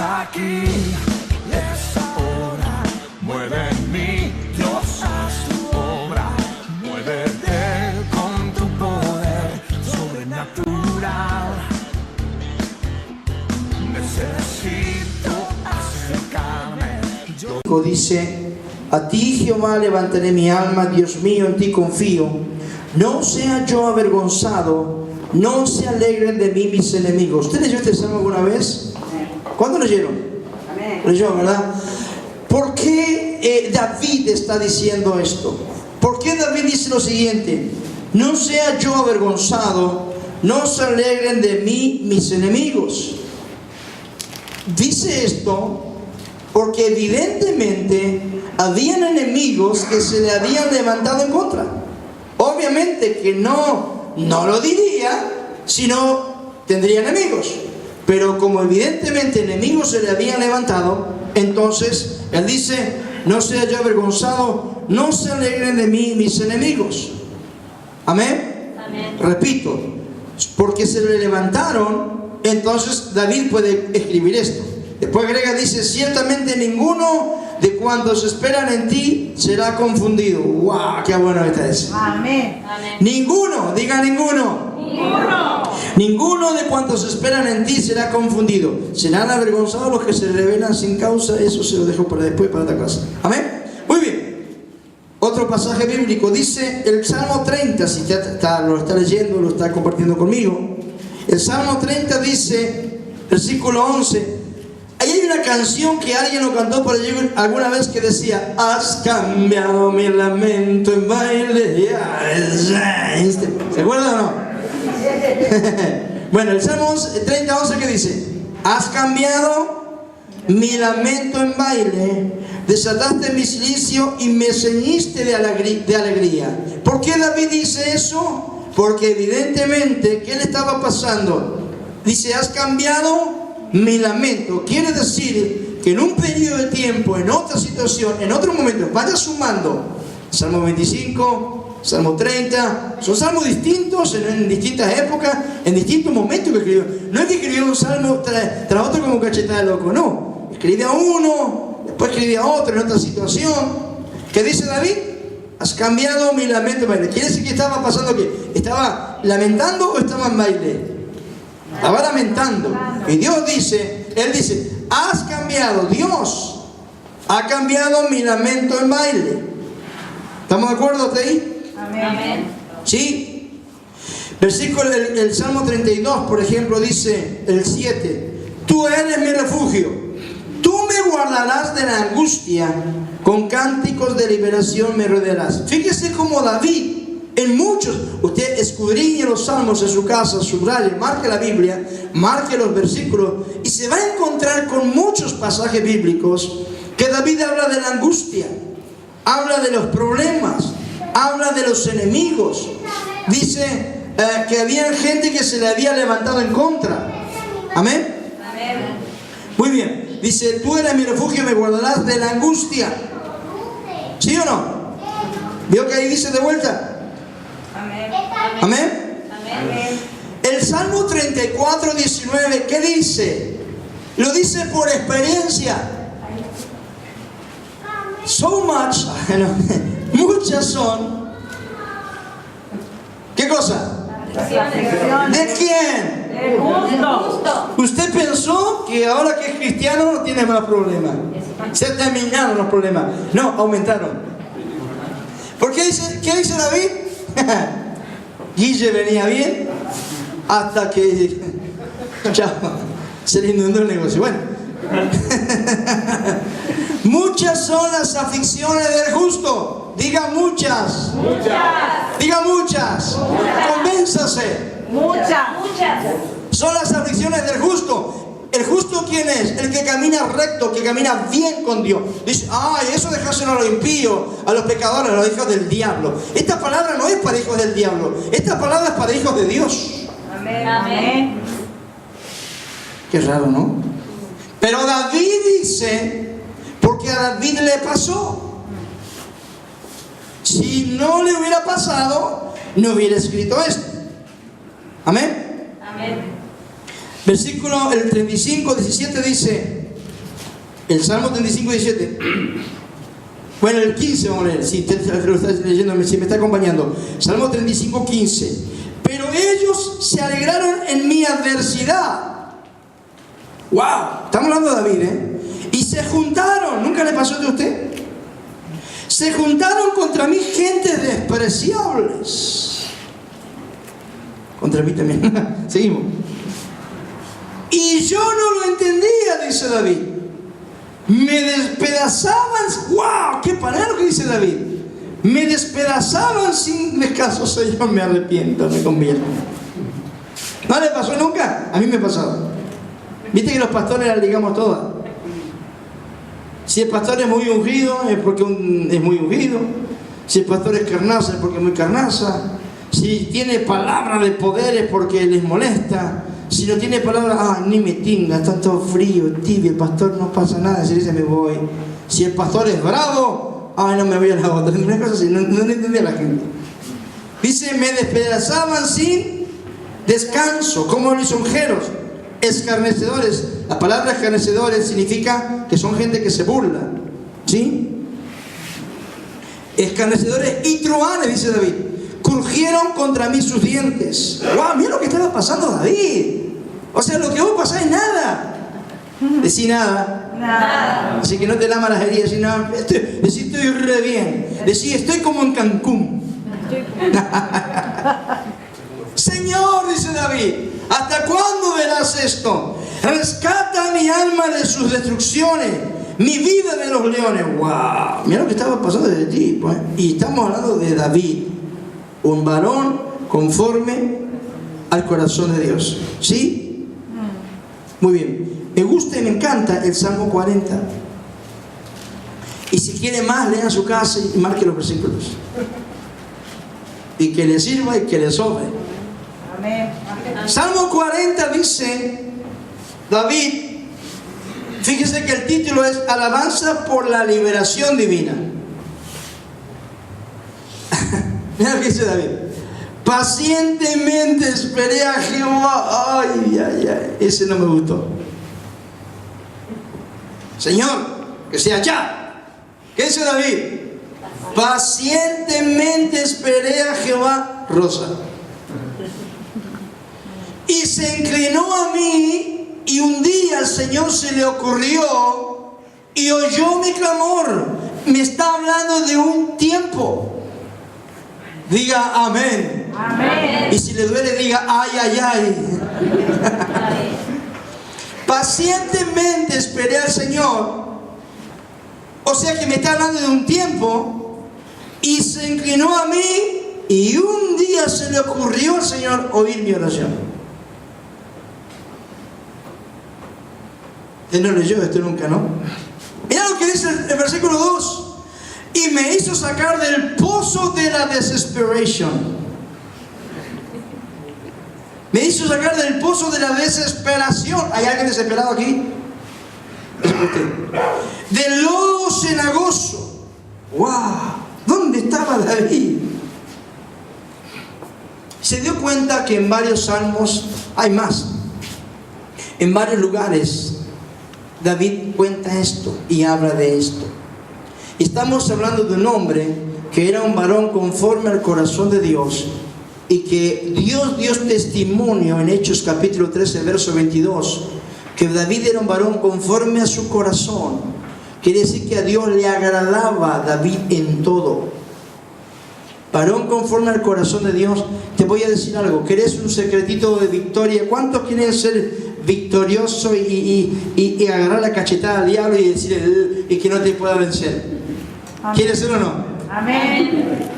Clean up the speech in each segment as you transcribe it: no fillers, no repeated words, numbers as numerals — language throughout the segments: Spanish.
aquí. Es ahora. Mueve en mí, Dios, haz tu obra. Muévete con tu poder sobrenatural. Necesito acercarme. Dice: a ti, Jehová, levantaré mi alma, Dios mío, en ti confío. No sea yo avergonzado, no se alegren de mí mis enemigos. ¿Usted leyó este salmo alguna vez? ¿Cuándo leyeron? Leyó, ¿verdad? ¿Por qué David está diciendo esto? ¿Por qué David dice lo siguiente? No sea yo avergonzado, no se alegren de mí mis enemigos. Dice esto porque evidentemente habían enemigos que se le habían levantado en contra. Obviamente que no lo diría, sino tendría enemigos. Pero como evidentemente enemigos se le habían levantado, entonces él dice: no sea yo avergonzado, no se alegren de mí mis enemigos. Amén. Amén. Repito, porque se le levantaron, entonces David puede escribir esto. Después agrega, dice: ciertamente ninguno de cuantos esperan en ti será confundido. ¡Wow! ¡Qué bueno está eso! Amén. Amén. Ninguno, diga ninguno. Ninguno de cuantos esperan en ti será confundido. Serán avergonzados los que se rebelan sin causa. Eso se lo dejo para después, para otra clase. Amén. Muy bien. Otro pasaje bíblico dice el Salmo 30. Si ya lo está leyendo, lo está compartiendo conmigo. El Salmo 30 dice, versículo 11. Ahí hay una canción que alguien lo cantó por allí alguna vez que decía: has cambiado mi lamento en baile. ¿Se acuerdan o no? Bueno, el Salmo 30:11 que dice: has cambiado mi lamento en baile, desataste mi silicio y me ceñiste de alegría. ¿Por qué David dice eso? Porque evidentemente, ¿qué le estaba pasando? Dice: has cambiado mi lamento. Quiere decir que en un periodo de tiempo, en otra situación, en otro momento, vaya sumando. Salmo 25, Salmo 30, son salmos distintos en distintas épocas, en distintos momentos que escribió. No es que escribió un salmo tras otro como cachetada de loco, no. Escribía uno, después escribía otro en otra situación. ¿Qué dice David? Has cambiado mi lamento en baile. ¿Quiere decir que estaba pasando qué? ¿Estaba lamentando o estaba en baile? Estaba lamentando. Y Dios dice, Él dice: has cambiado, Dios ha cambiado mi lamento en baile. ¿Estamos de acuerdo hasta ahí? Amén. ¿Sí? Versículo, el Salmo 32, por ejemplo, dice el 7: tú eres mi refugio, tú me guardarás de la angustia, con cánticos de liberación me rodearás. Fíjese cómo David, en muchos, usted escudriñe los salmos en su casa, subraye, marque la Biblia, marque los versículos, y se va a encontrar con muchos pasajes bíblicos que David habla de la angustia, habla de los problemas, habla de los enemigos. Dice que había gente que se le había levantado en contra. Amén. Amén. Muy bien. Dice: tú eres mi refugio, me guardarás de la angustia. ¿Sí o no? ¿Vio que ahí dice de vuelta? Amén. Amén. El Salmo 34, 19, ¿qué dice? Lo dice por experiencia. So much, muchas son. ¿Qué cosa? ¿De quién? El justo. Usted pensó que ahora que es cristiano no tiene más problemas. Se terminaron los problemas. No, aumentaron. ¿Por qué dice? ¿Qué dice David? Guille venía bien hasta que se le inundó el negocio. Bueno, muchas son las aflicciones del justo. Diga muchas. Diga muchas. Convénzase. Muchas. Son las aflicciones del justo. ¿El justo quién es? El que camina recto, que camina bien con Dios. Dice: ay, eso dejáselo a los impíos, a los pecadores, a los hijos del diablo. Esta palabra no es para hijos del diablo. Esta palabra es para hijos de Dios. Amén. Amén. Qué raro, ¿no? Pero David dice, porque a David le pasó. Si no le hubiera pasado, no hubiera escrito esto. Amén. Amén. Versículo el 35, 17 dice: El Salmo 35, 17. Bueno, el 15 vamos a leer, si usted lo está leyendo, si me está acompañando. Salmo 35, 15. Pero ellos se alegraron en mi adversidad. ¡Wow! Estamos hablando de David, ¿eh? Y se juntaron, ¿nunca le pasó de usted? Se juntaron contra mí gentes despreciables. Contra mí también. Seguimos. Y yo no lo entendía, dice David. Me despedazaban. ¡Wow! ¡Qué palabra que dice David! Me despedazaban sin descanso. Señor, me arrepiento, me convierto. ¿No le pasó nunca? A mí me pasaba. Viste que los pastores las ligamos todas. Si el pastor es muy ungido, es porque es muy ungido. Si el pastor es carnaza, es porque es muy carnaza. Si tiene palabra de poder, es porque les molesta. Si no tiene palabra, ni me tinga, está todo frío, tibio, el pastor no pasa nada, si dice me voy. Si el pastor es bravo, no me voy a la otra. Una cosa así, no entendía la gente. Dice, me despedazaban sin descanso, como lisonjeros, escarnecedores. La palabra escarnecedores significa que son gente que se burla, ¿sí? Escarnecedores y truhanes, dice David. Crujieron contra mí sus dientes. ¡Wow! Mira lo que estaba pasando David. O sea, lo que vos pasás es nada. Decí nada. Nada. Así que no te la malajería. Decí, no, decí estoy re bien. Decí estoy como en Cancún. Señor, dice David, ¿hasta cuándo verás esto? Rescata mi alma de sus destrucciones, mi vida de los leones. ¡Wow! Mira lo que estaba pasando de ti. Y estamos hablando de David, un varón conforme al corazón de Dios. ¿Sí? Muy bien. Me gusta y me encanta el Salmo 40. Y si quiere más, lea en su casa y marque los versículos. Y que le sirva y que le sobre. Amén. Salmo 40 dice David, fíjese que el título es Alabanza por la liberación divina. Mira lo que dice David. Pacientemente esperé a Jehová. Ay, ese no me gustó. Señor, que sea ya. ¿Qué dice David? Pacientemente esperé a Jehová, Rosa. Y se inclinó a mí, y un día al Señor se le ocurrió y oyó mi clamor. Me está hablando de un tiempo. Diga amén. Amén. Y si le duele, diga ay. Pacientemente esperé al Señor. O sea que me está hablando de un tiempo. Y se inclinó a mí, y un día se le ocurrió al Señor oír mi oración. Él no leyó esto nunca, ¿no? Mira lo que dice el versículo 2. Y me hizo sacar del pozo de la desesperación. Me hizo sacar del pozo de la desesperación. ¿Hay alguien desesperado aquí? Del lodo cenagoso. ¡Wow! ¿Dónde estaba David? Se dio cuenta que en varios salmos, hay más, en varios lugares David cuenta esto y habla de esto. Estamos hablando de un hombre que era un varón conforme al corazón de Dios, y que Dios dio testimonio en Hechos capítulo 13 verso 22 que David era un varón conforme a su corazón. Quiere decir que a Dios le agradaba David en todo. Varón conforme al corazón de Dios. Te voy a decir algo. ¿Querés un secretito de victoria? ¿Cuántos quieren ser victorioso y agarrar la cachetada al diablo y decirle y que no te pueda vencer? Amén. ¿Quieres ser o no? Amén.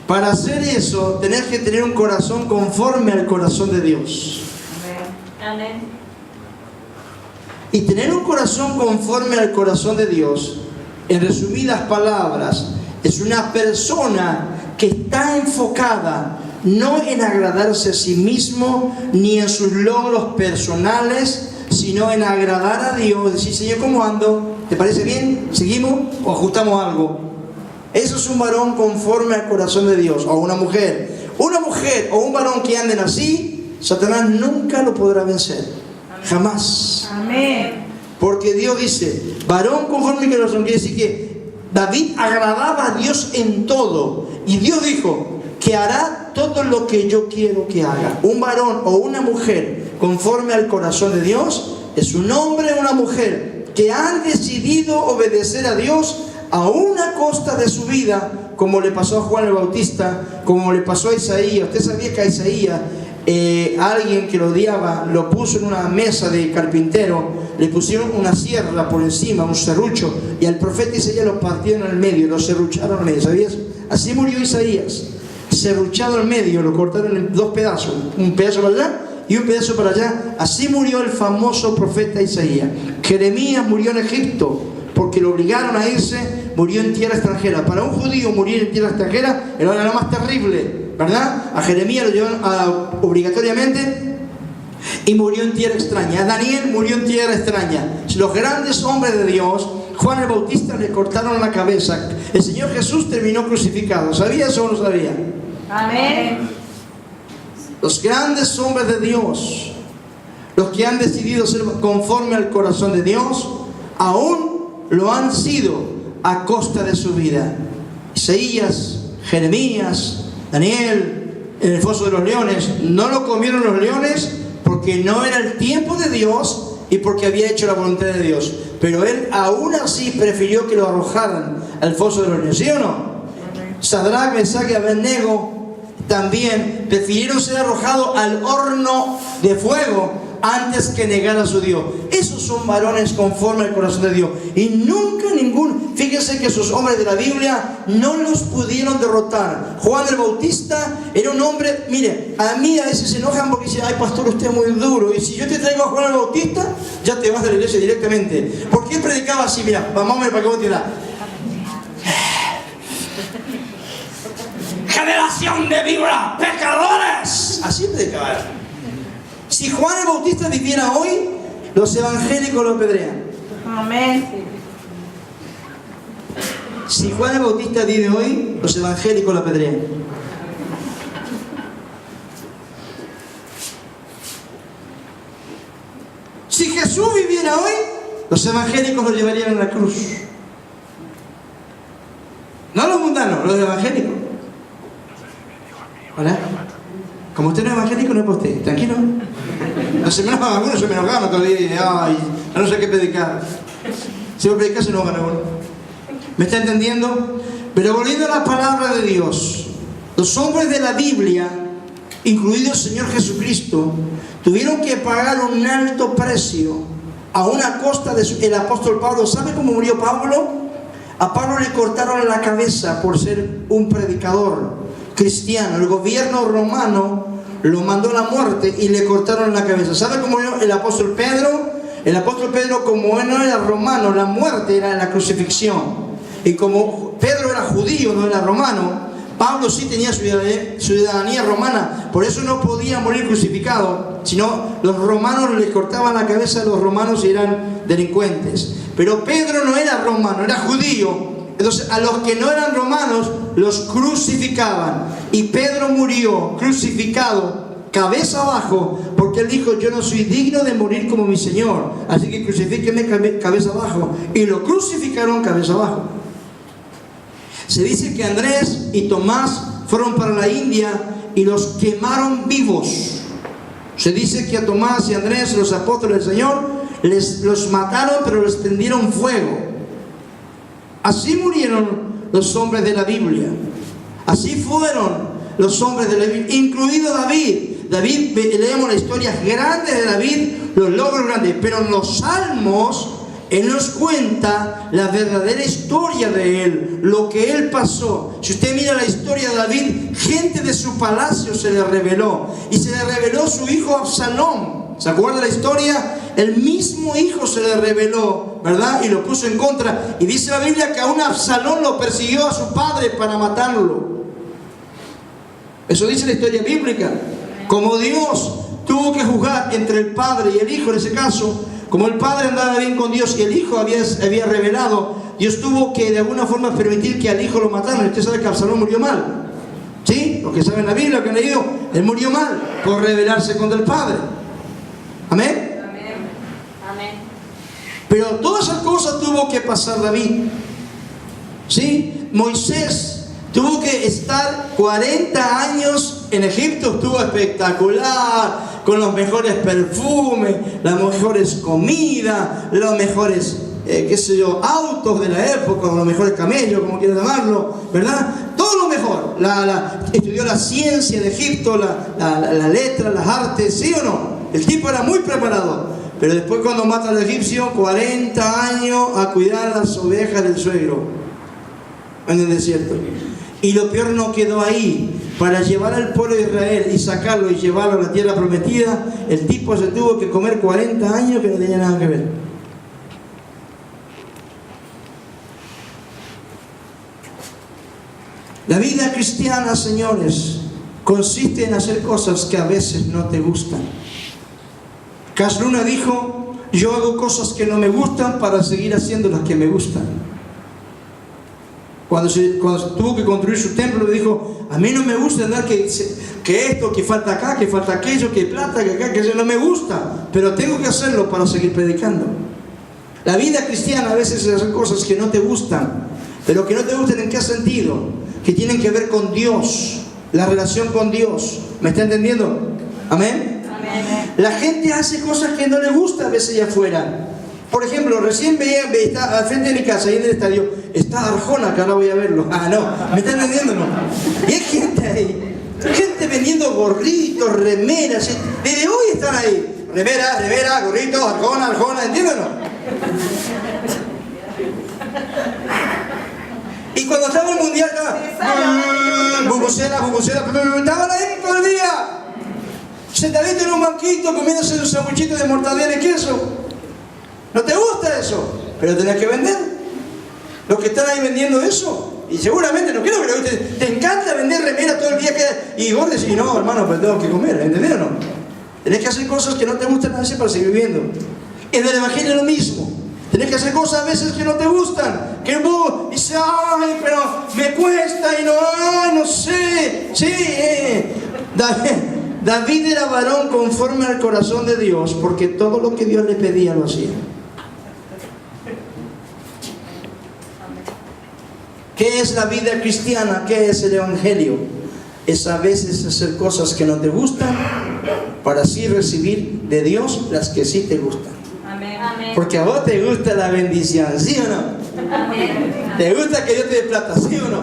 Para hacer eso, tenés que tener un corazón conforme al corazón de Dios. Amén. Y tener un corazón conforme al corazón de Dios, en resumidas palabras, es una persona que está enfocada no en agradarse a sí mismo ni en sus logros personales, sino en agradar a Dios. Decir, Señor, ¿cómo ando? ¿Te parece bien? ¿Seguimos o ajustamos algo? Eso es un varón conforme al corazón de Dios. O una mujer o un varón que anden así, Satanás nunca lo podrá vencer. Jamás. Amén. Porque Dios dice, varón conforme mi corazón. Quiere decir que David agradaba a Dios en todo. Y Dios dijo que hará todo lo que yo quiero que haga. Un varón o una mujer conforme al corazón de Dios es un hombre o una mujer que han decidido obedecer a Dios a una costa de su vida, como le pasó a Juan el Bautista, como le pasó a Isaías. Usted sabía que a Isaías alguien que lo odiaba lo puso en una mesa de carpintero, le pusieron una sierra por encima, un serrucho, y al profeta Isaías lo partieron en el medio, lo serrucharon en el medio. ¿Sabías? Así murió Isaías, serruchado en medio, lo cortaron en dos pedazos, un pedazo para allá y un pedazo para allá. Así murió el famoso profeta Isaías. Jeremías murió en Egipto porque lo obligaron a irse, murió en tierra extranjera. Para un judío morir en tierra extranjera era lo más terrible, ¿verdad? A Jeremías lo llevaron obligatoriamente y murió en tierra extraña. A Daniel murió en tierra extraña. Los grandes hombres de Dios, Juan el Bautista le cortaron la cabeza. El Señor Jesús terminó crucificado. ¿Sabía eso o no sabía? Amén. Los grandes hombres de Dios, los que han decidido ser conforme al corazón de Dios, aún lo han sido a costa de su vida. Isaías, Jeremías, Daniel, en el foso de los leones, no lo comieron los leones porque no era el tiempo de Dios y porque había hecho la voluntad de Dios. Pero él aún así prefirió que lo arrojaran al foso de los leones, ¿sí o no? Sadrach, Mesach y Abednego también prefirieron ser arrojados al horno de fuego antes que negar a su Dios. Esos son varones conforme al corazón de Dios. Y nunca fíjense que esos hombres de la Biblia no los pudieron derrotar. Juan el Bautista era un hombre, mire, a mí a veces se enojan porque dicen, ay pastor, usted es muy duro. Y si yo te traigo a Juan el Bautista, ya te vas de la iglesia directamente. ¿Por qué predicaba así? Mira, vamos a ver para que vos entiendas. Generación de víboras, pecadores. Así predicaba. Si Juan el Bautista viviera hoy, los evangélicos lo apedrean. Amén. Si Juan el Bautista vive hoy, los evangélicos lo apedrean. Si Jesús viviera hoy, los evangélicos lo llevarían a la cruz. No los mundanos, los evangélicos. ¿Hola? Como usted no es evangélico, no es para usted. Tranquilo. No se me enojan algunos, se me enojan todavía. Ay, no sé qué predicar. Si vos predicas, se enojan algunos. ¿Me está entendiendo? Pero volviendo a la palabra de Dios, los hombres de la Biblia, incluido el Señor Jesucristo, tuvieron que pagar un alto precio a una costa del apóstol Pablo. ¿Sabe cómo murió Pablo? A Pablo le cortaron la cabeza por ser un predicador cristiano. El gobierno romano lo mandó a la muerte y le cortaron la cabeza. ¿Sabe cómo murió el apóstol Pedro? El apóstol Pedro, como él no era romano, la muerte era la crucifixión. Y como Pedro era judío, no era romano, Pablo sí tenía ciudadanía romana, por eso no podía morir crucificado, sino los romanos le cortaban la cabeza a los romanos y eran delincuentes. Pero Pedro no era romano, era judío. Entonces a los que no eran romanos los crucificaban. Y Pedro murió crucificado cabeza abajo, porque él dijo, yo no soy digno de morir como mi Señor, así que crucifíqueme cabeza abajo. Y lo crucificaron cabeza abajo. Se dice que Andrés y Tomás fueron para la India y los quemaron vivos. Se dice que a Tomás y Andrés, los apóstoles del Señor, los mataron, pero les prendieron fuego. Así murieron los hombres de la Biblia. Así fueron los hombres de la Biblia, incluido David. David, leemos las historias grandes de David, los logros grandes, pero en los salmos él nos cuenta la verdadera historia de él, lo que él pasó. Si usted mira la historia de David, gente de su palacio se le reveló, y se le reveló su hijo Absalón. ¿Se acuerda la historia? El mismo hijo se le reveló, ¿verdad? Y lo puso en contra. Y dice la Biblia que aún Absalón lo persiguió a su padre para matarlo. Eso dice la historia bíblica. Como Dios tuvo que juzgar entre el padre y el hijo en ese caso, como el padre andaba bien con Dios y el hijo había revelado, Dios tuvo que de alguna forma permitir que al hijo lo mataran. Usted sabe que Absalón murió mal. ¿Sí? Los que saben la Biblia, los que han leído, él murió mal por rebelarse contra el padre. ¿Amén? Amén. Amén. Pero todas esas cosas tuvo que pasar David. ¿Sí? Moisés tuvo que estar 40 años en Egipto, estuvo espectacular, con los mejores perfumes, las mejores comidas, los mejores, autos de la época, los mejores camellos, como quieran llamarlo, ¿verdad? Todo lo mejor. Estudió la ciencia de Egipto, la letra, las artes, ¿sí o no? El tipo era muy preparado. Pero después, cuando mata al egipcio, 40 años a cuidar las ovejas del suegro en el desierto. Y lo peor no quedó ahí. Para llevar al pueblo de Israel y sacarlo y llevarlo a la tierra prometida, el tipo se tuvo que comer 40 años que no tenía nada que ver. La vida cristiana, señores, consiste en hacer cosas que a veces no te gustan. Cas Luna dijo: yo hago cosas que no me gustan para seguir haciendo las que me gustan. Cuando tuvo que construir su templo, le dijo: a mí no me gusta andar que esto, que falta acá, que falta aquello, que plata, que acá, que eso no me gusta, pero tengo que hacerlo para seguir predicando. La vida cristiana a veces es hacer cosas que no te gustan, pero que no te gustan ¿en qué sentido? Que tienen que ver con Dios, la relación con Dios. ¿Me está entendiendo? ¿Amén? La gente hace cosas que no le gusta a veces allá afuera. Por ejemplo, recién veía, está al frente de mi casa, ahí en el estadio, está Arjona, que ahora voy a verlo. No, ¿me están entendiendo? No. Y hay gente ahí, gente vendiendo gorritos, remeras, desde hoy están ahí. Remera, gorritos, Arjona, ¿entienden o no? Y cuando estaba el mundial, estaban ahí todo el día. Sentadito en un banquito comiéndose un sanguchito de mortadela y queso. ¿No te gusta eso? Pero tenés que vender. Los que están ahí vendiendo eso, y seguramente no creo que te encanta vender remera todo el día y vos decís: no, hermano, pero tengo que comer, ¿entendés o no? Tenés que hacer cosas que no te gustan a veces para seguir viviendo. En el evangelio es lo mismo. Tenés que hacer cosas a veces que no te gustan, que vos dices: ay, pero me cuesta y no sé. Sí, David era varón conforme al corazón de Dios, porque todo lo que Dios le pedía lo hacía. ¿Qué es la vida cristiana? ¿Qué es el evangelio? Es a veces hacer cosas que no te gustan para así recibir de Dios las que sí te gustan. Amén. Porque a vos te gusta la bendición, ¿sí o no? Amén. ¿Te gusta que Dios te dé plata, sí o no?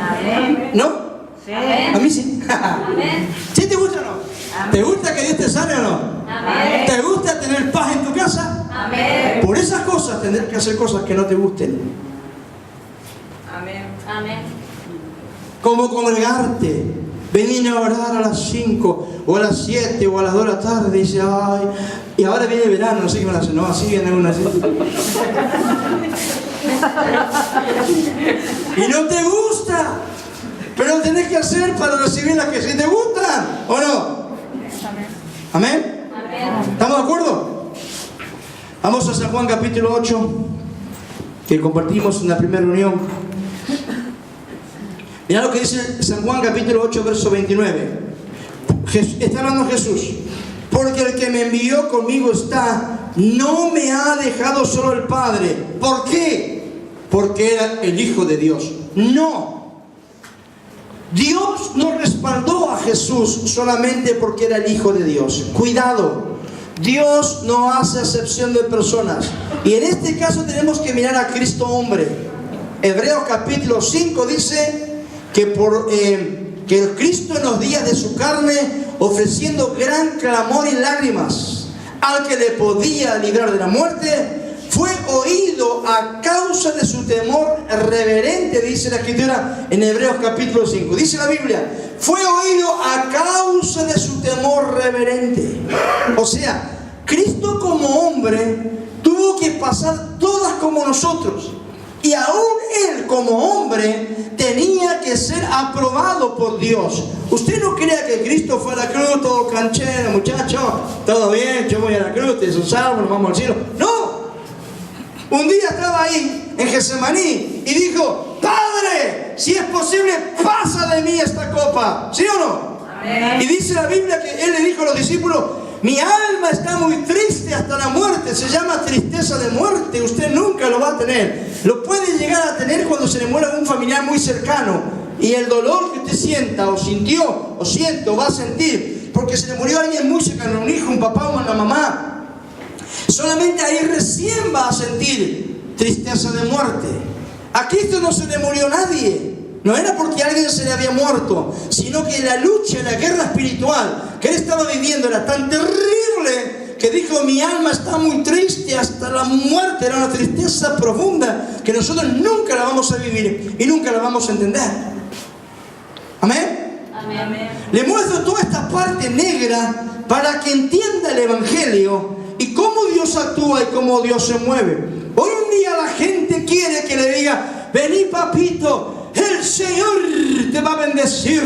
Amén. ¿No? Sí. A mí sí. Amén. ¿Sí te gusta o no? Amén. ¿Te gusta que Dios te sane o no? Amén. ¿Te gusta tener paz en tu casa? Amén. Por esas cosas tendrás que hacer cosas que no te gusten. Amén. Amén. Como congregarte, venir a orar a las 5 o a las 7 o a las 2 de la tarde y dice: ay, y ahora viene el verano, no sé qué me hace. No, así viene una así. Y no te gusta, pero lo tenés que hacer para recibir las que sí te gustan, ¿o no? ¿Amén? Amén. ¿Estamos de acuerdo? Vamos a San Juan capítulo 8, que compartimos en la primera reunión. Mirá lo que dice San Juan capítulo 8, verso 29. Está hablando Jesús: porque el que me envió conmigo está, no me ha dejado solo el Padre. ¿Por qué? Porque era el Hijo de Dios. No. Dios no respaldó a Jesús solamente porque era el Hijo de Dios. Cuidado. Dios no hace acepción de personas. Y en este caso tenemos que mirar a Cristo hombre. Hebreos capítulo 5 dice que que el Cristo en los días de su carne, ofreciendo gran clamor y lágrimas al que le podía librar de la muerte, fue oído a causa de su temor reverente, dice la Escritura en Hebreos capítulo 5. Dice la Biblia: fue oído a causa de su temor reverente. O sea, Cristo como hombre tuvo que pasar todas como nosotros. Y aún Él como hombre tenía que ser aprobado por Dios. Usted no crea que Cristo fue a la cruz todo canchero, muchacho, todo bien, yo voy a la cruz, te son salvos, nos vamos al cielo. No. Un día estaba ahí en Getsemaní y dijo: Padre, si es posible, pasa de mí esta copa. ¿Sí o no? Amén. Y dice la Biblia que Él le dijo a los discípulos: mi alma está muy triste hasta la muerte. Se llama tristeza tristeza de muerte usted nunca lo va a tener. Lo puede llegar a tener cuando se le muera un familiar muy cercano. Y el dolor que usted sienta, o sintió, o siente, o va a sentir, porque se le murió alguien muy cercano, un hijo, un papá, una mamá, solamente ahí recién va a sentir tristeza de muerte. A Cristo no se le murió nadie. No era porque alguien se le había muerto, sino que la lucha, la guerra espiritual que él estaba viviendo era tan terrible que dijo: mi alma está muy triste hasta la muerte. Era una tristeza profunda que nosotros nunca la vamos a vivir y nunca la vamos a entender. Amén. Amén. Le muestro toda esta parte negra para que entienda el Evangelio y cómo Dios actúa y cómo Dios se mueve. Hoy en día la gente quiere que le diga: vení, papito, el Señor te va a bendecir,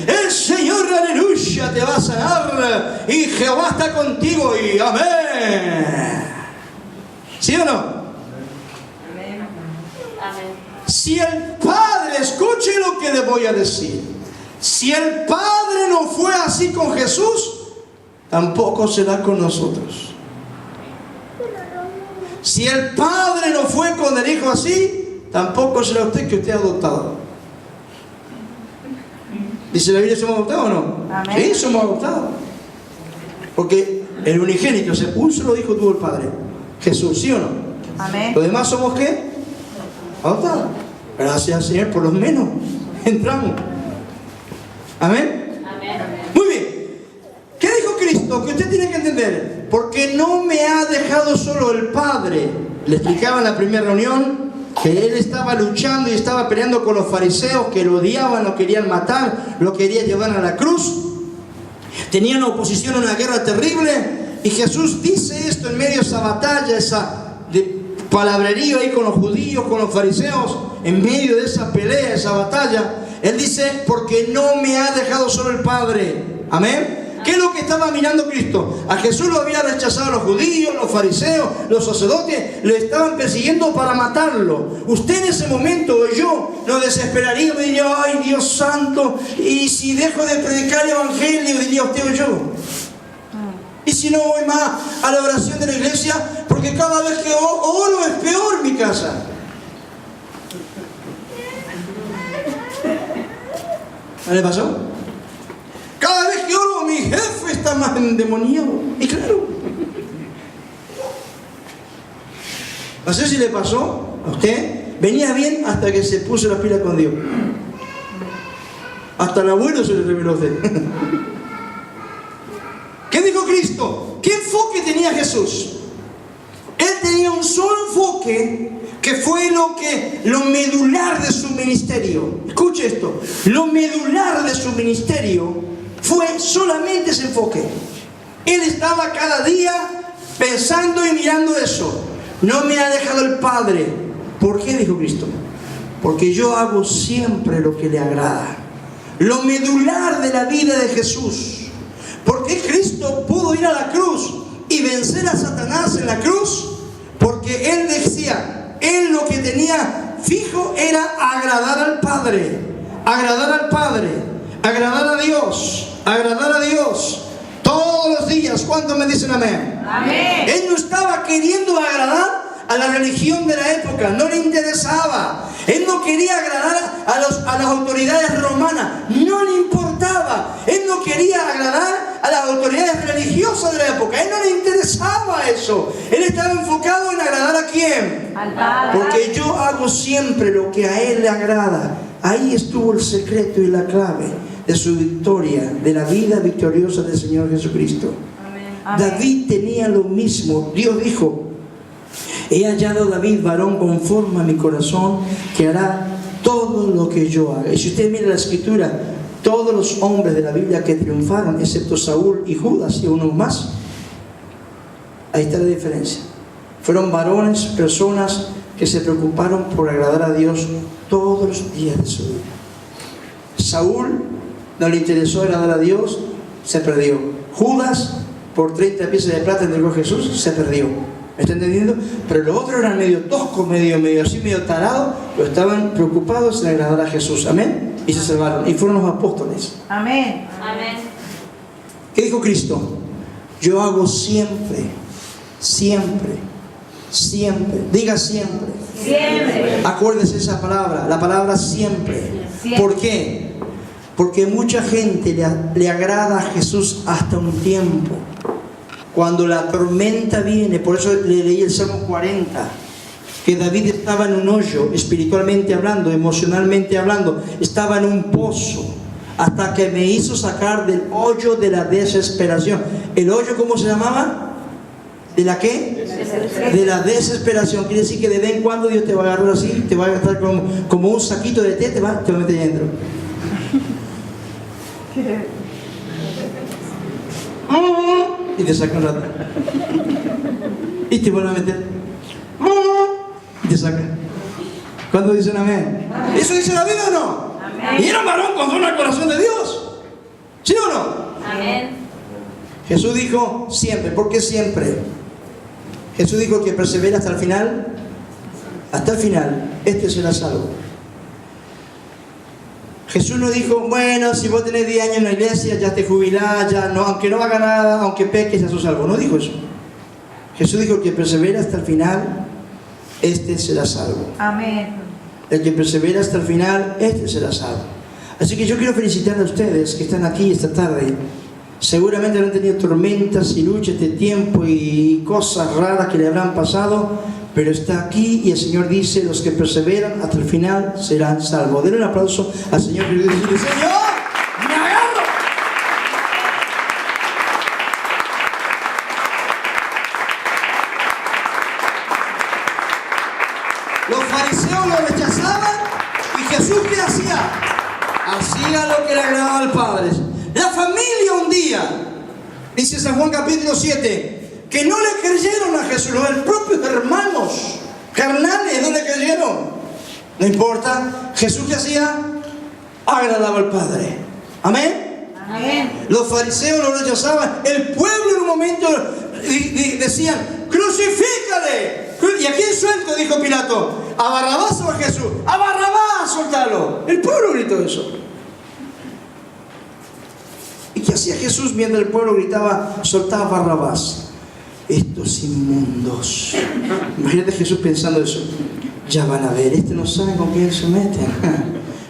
el Señor, aleluya, te va a sanar y Jehová está contigo y amén. ¿Sí o no? Amén. Amén. Si el Padre, escuche lo que le voy a decir, si el Padre no fue así con Jesús, tampoco será con nosotros. Si el Padre no fue con el Hijo así, tampoco será usted, que usted ha adoptado. ¿Dice la Biblia somos adoptados o no? Amén. Sí, somos adoptados. Porque el unigénito, un solo hijo tuvo el Padre, Jesús, ¿sí o no? Amén. Los demás somos ¿qué? Adoptados. Gracias al Señor, por lo menos entramos. Amén. Amén. Muy bien. ¿Qué dijo Cristo? Que usted tiene que entender. Porque no me ha dejado solo el Padre. Le explicaba en la primera reunión que él estaba luchando y estaba peleando con los fariseos que lo odiaban, lo querían matar, lo querían llevar a la cruz. Tenían oposición, una guerra terrible. Y Jesús dice esto en medio de esa batalla, esa palabrerío ahí con los judíos, con los fariseos, en medio de esa pelea, esa batalla. Él dice: porque no me ha dejado solo el Padre. Amén. ¿Qué es lo que estaba mirando Cristo? A Jesús lo habían rechazado los judíos, los fariseos, los sacerdotes, lo estaban persiguiendo para matarlo. Usted en ese momento, o yo, nos desesperaría, me diría: ay, Dios santo, y si dejo de predicar el Evangelio, diría usted o yo. Y si no voy más a la oración de la iglesia, porque cada vez que oro es peor mi casa. ¿No le pasó? Cada vez que oro, mi jefe está más endemoniado. Y claro, no sé si le pasó a usted. Venía bien hasta que se puso la pila con Dios. Hasta el abuelo se le reveló a usted. ¿Qué dijo Cristo? ¿Qué enfoque tenía Jesús? Él tenía un solo enfoque, que fue lo medular de su ministerio. Escuche esto: lo medular de su ministerio fue solamente ese enfoque. Él estaba cada día pensando y mirando eso. No me ha dejado el Padre. ¿Por qué dijo Cristo? Porque yo hago siempre lo que le agrada. Lo medular de la vida de Jesús. ¿Por qué Cristo pudo ir a la cruz y vencer a Satanás en la cruz? Porque Él decía, Él lo que tenía fijo era agradar al Padre. Agradar al Padre. Agradar a Dios. Agradar a Dios. Todos los días. ¿Cuántos me dicen amén? Amén. Él no estaba queriendo agradar a la religión de la época, no le interesaba. Él no quería agradar a las autoridades romanas, no le importaba. Él no quería agradar a las autoridades religiosas de la época, él no le interesaba eso. Él estaba enfocado en agradar ¿a quién? Al Padre. Porque yo hago siempre lo que a Él le agrada. Ahí estuvo el secreto y la clave de su victoria, de la vida victoriosa del Señor Jesucristo. Amén. David tenía lo mismo. Dios dijo: he hallado a David varón conforme a mi corazón, que hará todo lo que yo haga. Y si usted mira la escritura, todos los hombres de la Biblia que triunfaron, excepto Saúl y Judas y unos más, ahí está la diferencia. Fueron varones, personas que se preocuparon por agradar a Dios todos los días de su vida. Saúl no le interesó agradar a Dios, se perdió. Judas, por 30 piezas de plata entregó a Jesús, se perdió. ¿Me está entendiendo? Pero los otros eran medio toscos, medio así, medio tarados, pero estaban preocupados en agradar a Jesús. Amén. Y se salvaron. Y fueron los apóstoles. Amén. Amén. ¿Qué dijo Cristo? Yo hago siempre Siempre. Diga siempre. Siempre. Acuérdese esa palabra, la palabra siempre. Siempre. ¿Por qué? Porque mucha gente le agrada a Jesús hasta un tiempo. Cuando la tormenta viene, por eso le leí el Salmo 40, que David estaba en un hoyo, espiritualmente hablando, emocionalmente hablando, estaba en un pozo, hasta que me hizo sacar del hoyo de la desesperación. ¿El hoyo cómo se llamaba? ¿De la qué? De la desesperación. Quiere decir que de vez en cuando Dios te va a agarrar así, te va a agarrar como un saquito de té, te va a meter dentro. Y te saca un rato. Y te vuelve a meter. Y te saca. ¿Cuándo dicen amén? ¿Eso dice la Biblia o no? Amén. ¿Y era un varón conforme al corazón de Dios? ¿Sí o no? Amén. Jesús dijo siempre. ¿Por qué siempre? Jesús dijo que persevera hasta el final. Hasta el final, este será salvo. Jesús no dijo, bueno, si vos tenés 10 años en la iglesia, ya te jubilás, ya no, aunque no haga nada, aunque peques, ya sos salvo. No dijo eso. Jesús dijo que persevera hasta el final, este será salvo. Amén. El que persevera hasta el final, este será salvo. Así que yo quiero felicitar a ustedes que están aquí esta tarde. Seguramente han tenido tormentas y luchas de tiempo y cosas raras que le habrán pasado, pero está aquí y el Señor dice, los que perseveran hasta el final serán salvos. Denle un aplauso al Señor y decirle, Señor, me agarro. Los fariseos lo rechazaban y Jesús, ¿qué hacía? Hacía lo que le agradaba al Padre. La familia un día, dice San Juan capítulo 7, que no le creyeron a Jesús, los propios hermanos carnales no le creyeron. No importa, Jesús que hacía, agradaba al Padre. Amén. Amén. Los fariseos lo rechazaban, el pueblo en un momento decían, crucifícale. ¿Y a quién suelto? Dijo Pilato. ¿A Barrabás o a Jesús? A Barrabás, soltalo. El pueblo gritó eso. ¿Y qué hacía Jesús mientras el pueblo gritaba, soltaba a Barrabás? Estos inmundos. Imagínate Jesús pensando eso. Ya van a ver, no saben con quién se meten.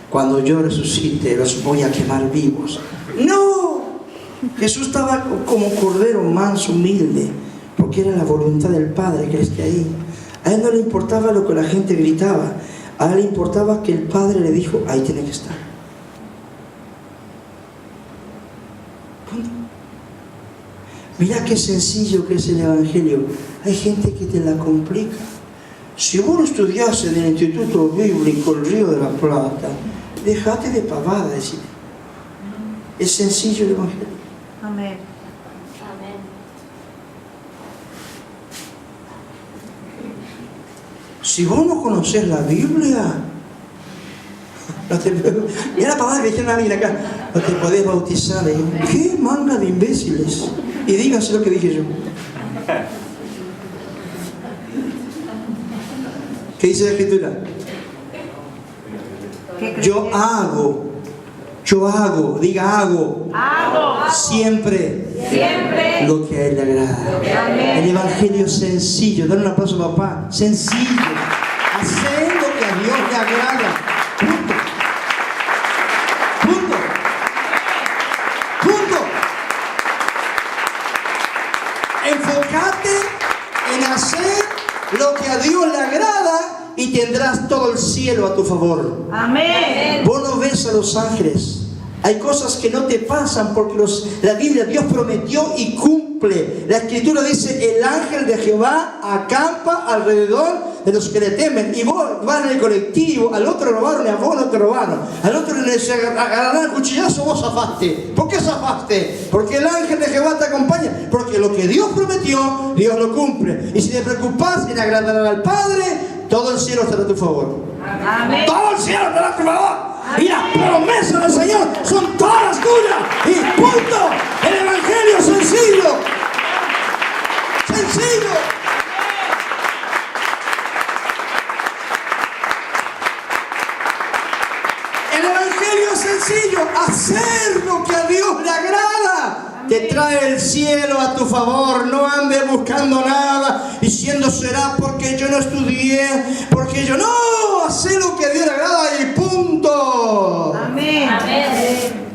Cuando yo resucite, los voy a quemar vivos. ¡No! Jesús estaba como cordero manso, humilde, porque era la voluntad del Padre que esté ahí. A él no le importaba lo que la gente gritaba. A él le importaba que el Padre le dijo, ahí tiene que estar. Mirá qué sencillo que es el Evangelio. Hay gente que te la complica. Si vos no estudiás en el Instituto Bíblico el Río de la Plata, dejate de pavada, decir. Es sencillo el Evangelio. Amén. Si vos no conocés la Biblia, no te, mira la pavada que dijeron a alguien acá, no te podés bautizar. ¿Qué manga de imbéciles? Y díganse lo que dije yo. ¿Qué dice la Escritura? Yo hago, diga hago. Siempre lo que a él le agrada. Amén. El Evangelio es sencillo. Dale un aplauso a papá. Sencillo. Hacer lo que a Dios le agrada. Punto. Punto. Punto. Enfócate en hacer lo que a Dios le agrada y tendrás todo el cielo a tu favor. Amén. Vos no ves a los ángeles. Hay cosas que no te pasan porque la Biblia, Dios prometió y cumple. La Escritura dice, el ángel de Jehová acampa alrededor de los que le temen. Y vos vas en el colectivo, al otro robaron y a vos no te robaron. Al otro le agarraron el cuchillazo, vos zafaste. ¿Por qué zafaste? Porque el ángel de Jehová te acompaña. Porque lo que Dios prometió, Dios lo cumple. Y si te preocupas en agradar al Padre, todo el cielo estará a tu favor. Amén. Todo el cielo estará a tu favor. Y las promesas del Señor son todas tuyas. Y punto. El Evangelio es sencillo. Sencillo. El Evangelio es sencillo. Hacer lo que a Dios le agrada. Te trae el cielo a tu favor. No andes buscando nada diciendo será porque yo no estudié, porque yo no. Hacé lo que a Dios le agrada y punto. Amén. Amén.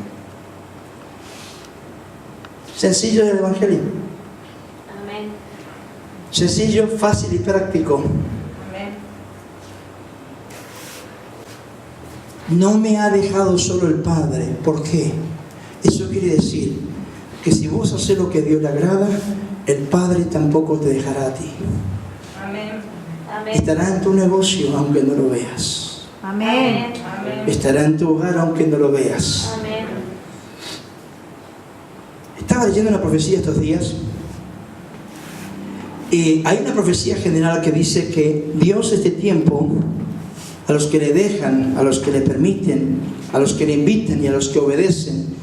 Sencillo el evangelio. Amén. Sencillo, fácil y práctico. Amén. No me ha dejado solo el Padre. ¿Por qué? Eso quiere decir que si vos haces lo que a Dios le agrada, el Padre tampoco te dejará a ti. Amén. Amén. Estará en tu negocio aunque no lo veas. Amén. Estará en tu hogar aunque no lo veas. Amén. Estaba leyendo una profecía estos días. Y hay una profecía general que dice que Dios este tiempo, a los que le dejan, a los que le permiten, a los que le invitan y a los que obedecen,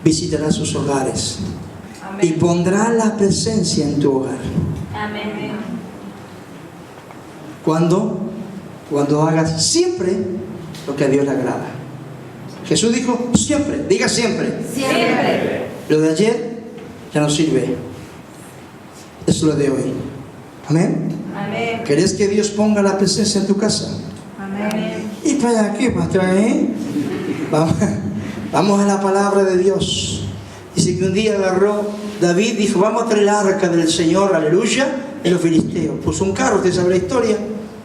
visitará sus hogares y pondrá la presencia en tu hogar. Amén. ¿Cuándo? Cuando hagas siempre lo que a Dios le agrada. Jesús dijo siempre, diga siempre. Siempre. Lo de ayer ya no sirve. Es lo de hoy. Amén. Amén. ¿Querés que Dios ponga la presencia en tu casa? Amén. ¿Y para qué, pastor? Vamos a la palabra de Dios. Dice que un día agarró David, dijo, vamos a traer el arca del Señor, aleluya, y los filisteos. Puso un carro, ¿usted sabe la historia?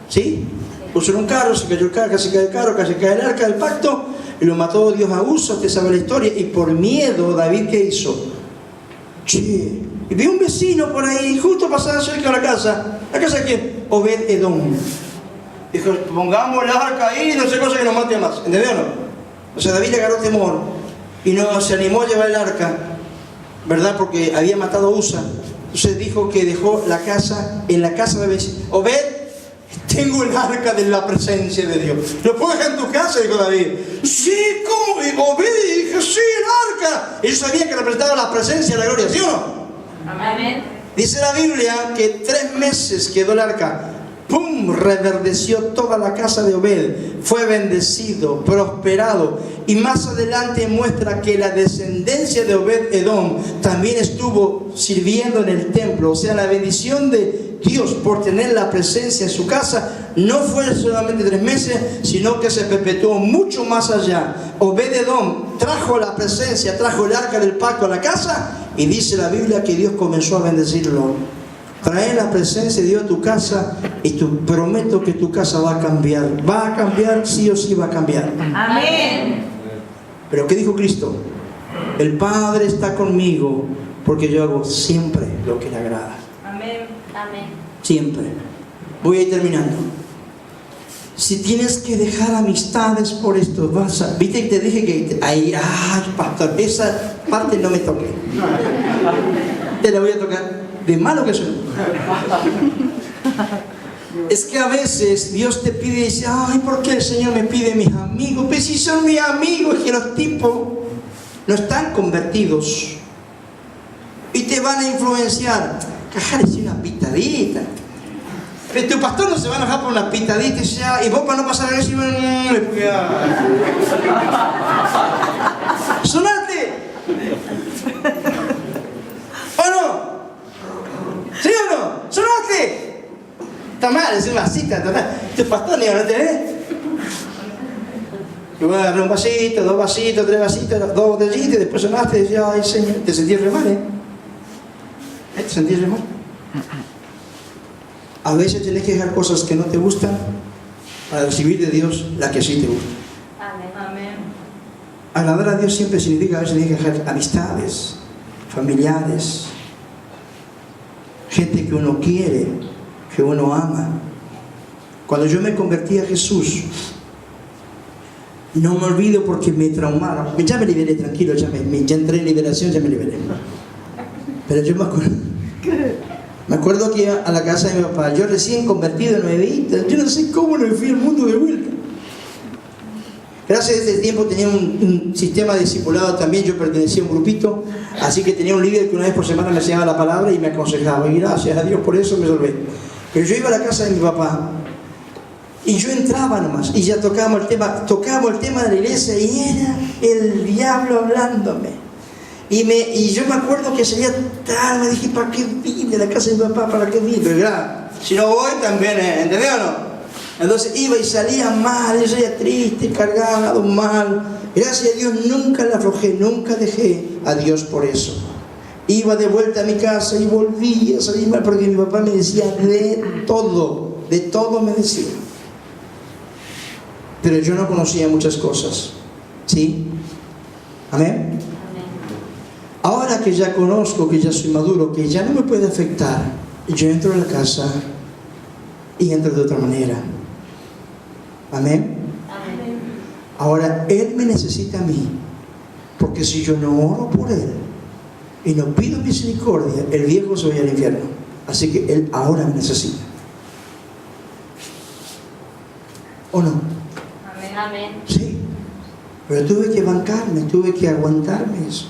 ¿Sí? Puso un carro, se cayó el carro, casi cae el carro, casi cae el arca del pacto, y lo mató Dios a Usa, usted sabe la historia. Y por miedo, David, ¿qué hizo? Che, y vi un vecino por ahí, justo pasaba cerca de la casa. ¿La casa de quién? Obed-Edom. Dijo, pongamos el arca ahí, no sé cosa que nos mate más. ¿Entendió o no? O sea, David le agarró temor y no se animó a llevar el arca, ¿verdad? Porque había matado a Usa. Entonces dijo que dejó la casa en la casa de vecino. Obed, tengo el arca de la presencia de Dios. ¿Lo puedo dejar en tu casa? Dijo David. Sí, ¿cómo? Y Obed dijo, sí, el arca. Ellos sabían que representaba la presencia y la gloria, ¿sí o no? Amén. Dice la Biblia que 3 meses quedó el arca. ¡Pum! Reverdeció toda la casa de Obed. Fue bendecido, prosperado. Y más adelante muestra que la descendencia de Obed-Edom también estuvo sirviendo en el templo. O sea, la bendición de Dios por tener la presencia en su casa no fue solamente 3 meses, sino que se perpetuó mucho más allá. Obed-Edom trajo la presencia, trajo el arca del pacto a la casa. Y dice la Biblia que Dios comenzó a bendecirlo. Trae la presencia de Dios a tu casa y te prometo que tu casa va a cambiar. Va a cambiar, sí o sí va a cambiar. Amén. Pero ¿qué dijo Cristo? El Padre está conmigo porque yo hago siempre lo que le agrada. Amén. Amén. Siempre. Voy a ir terminando. Si tienes que dejar amistades por esto, vas a... Viste que te dije que... Ay, pastor, esa parte no me toque. Te la voy a tocar. De malo que soy. Es que a veces Dios te pide y dice, ay, ¿por qué el Señor me pide mis amigos? Pues si son mis amigos, que los tipos no están convertidos y te van a influenciar. Cajales una pitadita. Pero tu pastor no se va a enojar por una pitadita y vos para no pasar a eso ¡sonate! ¿O no? ¿Sí o no? ¡Sonaste! Está mal, es una cita, está mal. Tu pastor ni no tenés. Yo voy a agarrar un vasito, 2 vasitos, 3 vasitos, 2 botellitas y después sonaste y decías, ay Señor, te sentís re mal, ¿Te sentís re mal? A veces tenés que dejar cosas que no te gustan para recibir de Dios la que sí te gusta. Amén. Amén. Agradar a Dios siempre significa, a veces tienes que dejar amistades, familiares, gente que uno quiere, que uno ama. Cuando yo me convertí a Jesús, no me olvido porque me traumaron. Ya me liberé, tranquilo, ya entré en liberación, ya me liberé. Pero yo me acuerdo que iba a la casa de mi papá, yo recién convertido en nuevita, yo no sé cómo no me fui al mundo de vuelta. Gracias a ese tiempo tenía un sistema de discipulado también, yo pertenecía a un grupito, así que tenía un líder que una vez por semana me enseñaba la palabra y me aconsejaba, y gracias a Dios por eso me salvé. Pero yo iba a la casa de mi papá y yo entraba nomás y ya tocábamos el tema de la iglesia y era el diablo hablándome. Y yo me acuerdo que salía tarde, me dije, ¿para qué vine a la casa de mi papá? ¿Para qué vine? Pero claro, si no voy también, ¿entendés o no? Entonces iba y salía mal, yo salía triste, cargado, mal. Gracias a Dios nunca la aflojé, nunca dejé a Dios por eso. Iba de vuelta a mi casa y volvía a salir mal porque mi papá me decía de todo me decía. Pero yo no conocía muchas cosas, ¿sí? Amén. Ahora que ya conozco, que ya soy maduro, que ya no me puede afectar, yo entro a la casa y entro de otra manera. Amén. Ahora Él me necesita a mí, porque si yo no oro por Él y no pido misericordia, el viejo se va al infierno. Así que Él ahora me necesita. ¿O no? Amén. Sí. Pero tuve que bancarme, tuve que aguantarme eso.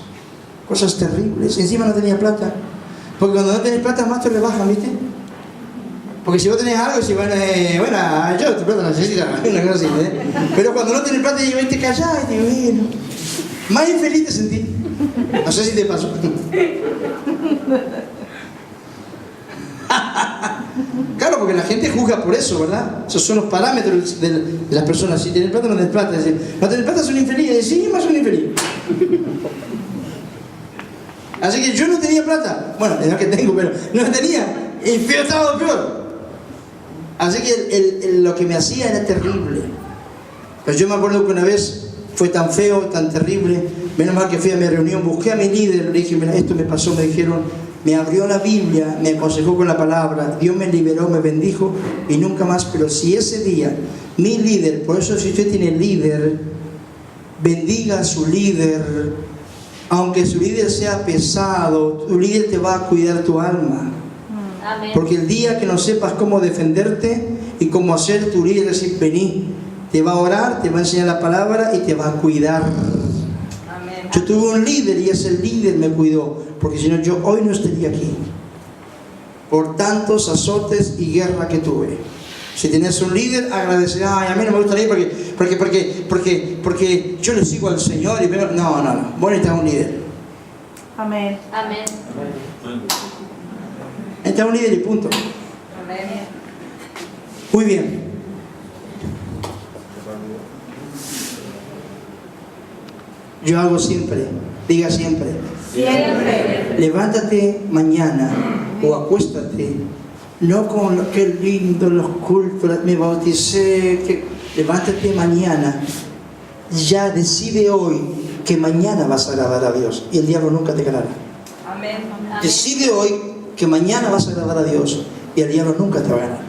Cosas terribles. Encima no tenía plata. Porque cuando no tenés plata más te rebajan, ¿viste? Porque si vos tenés algo, si bueno, yo tu plata necesito, una cosa así, ¿eh? Pero cuando no tenés plata, te callás y te bueno. Más infeliz te sentí. No sé si te pasó. Claro, porque la gente juzga por eso, ¿verdad? Esos son los parámetros de las personas. Si tenés plata, no tenés plata. No tenés plata, son infelices. Sí, más son infelices. Así que yo no tenía plata. Bueno, es lo que tengo, pero no tenía. Y peor, estaba peor. Así que lo que me hacía era terrible. Pero yo me acuerdo que una vez fue tan feo, tan terrible. Menos mal que fui a mi reunión, busqué a mi líder, le dije, mira, esto me pasó, me dijeron, me abrió la Biblia, me aconsejó con la palabra, Dios me liberó, me bendijo y nunca más. Pero si ese día, mi líder, por eso si usted tiene líder, bendiga a su líder, aunque su líder sea pesado, tu líder te va a cuidar tu alma. Amén. Porque el día que no sepas cómo defenderte y cómo hacer, tu líder decir, vení, te va a orar, te va a enseñar la palabra y te va a cuidar. Amén. Yo tuve un líder y ese líder me cuidó, porque si no yo hoy no estaría aquí. Por tantos azotes y guerra que tuve. Si tienes un líder, agradecer, ay, a mí no me gustaría porque yo le sigo al Señor y veo, no, vos necesitas un líder. Amén. Amén. Necesitas un líder y punto. Amén. Muy bien. Yo hago siempre, diga siempre. Siempre. Levántate mañana o acuéstate, no con lo que lindo, los cultos, me bauticé, levántate mañana, ya decide hoy que mañana vas a agradar a Dios y el diablo nunca te ganará. Amén. Decide hoy que mañana vas a agradar a Dios y el diablo nunca te va a ganar.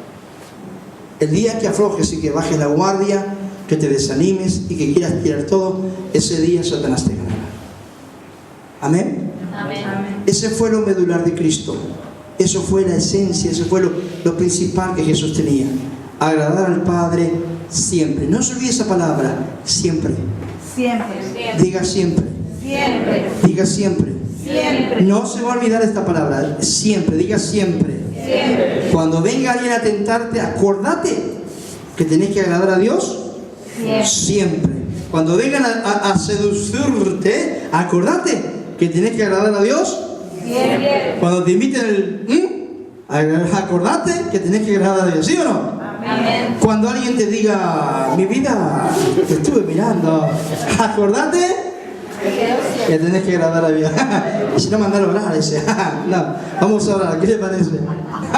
El día que aflojes y que bajes la guardia, que te desanimes y que quieras tirar todo, ese día Satanás te ganará. Amén. Amén. Ese fue lo medular de Cristo. Eso fue la esencia, eso fue lo principal que Jesús tenía. Agradar al Padre siempre. No se olvide esa palabra, siempre. Siempre. Diga siempre. Siempre. Diga siempre. Siempre. No se va a olvidar esta palabra, siempre. Diga siempre. Siempre. Cuando venga alguien a tentarte, acordate que tenés que agradar a Dios siempre. Cuando vengan a seducirte, acordate que tenés que agradar a Dios Siempre. cuando te inviten acordate que tenés que agradar a Dios, ¿sí o no? Amén. Cuando alguien te diga, mi vida, te estuve mirando, acordate que tenés que agradar a Dios. Y si no, mandar a orar, ese. No, vamos a orar, ¿qué le parece?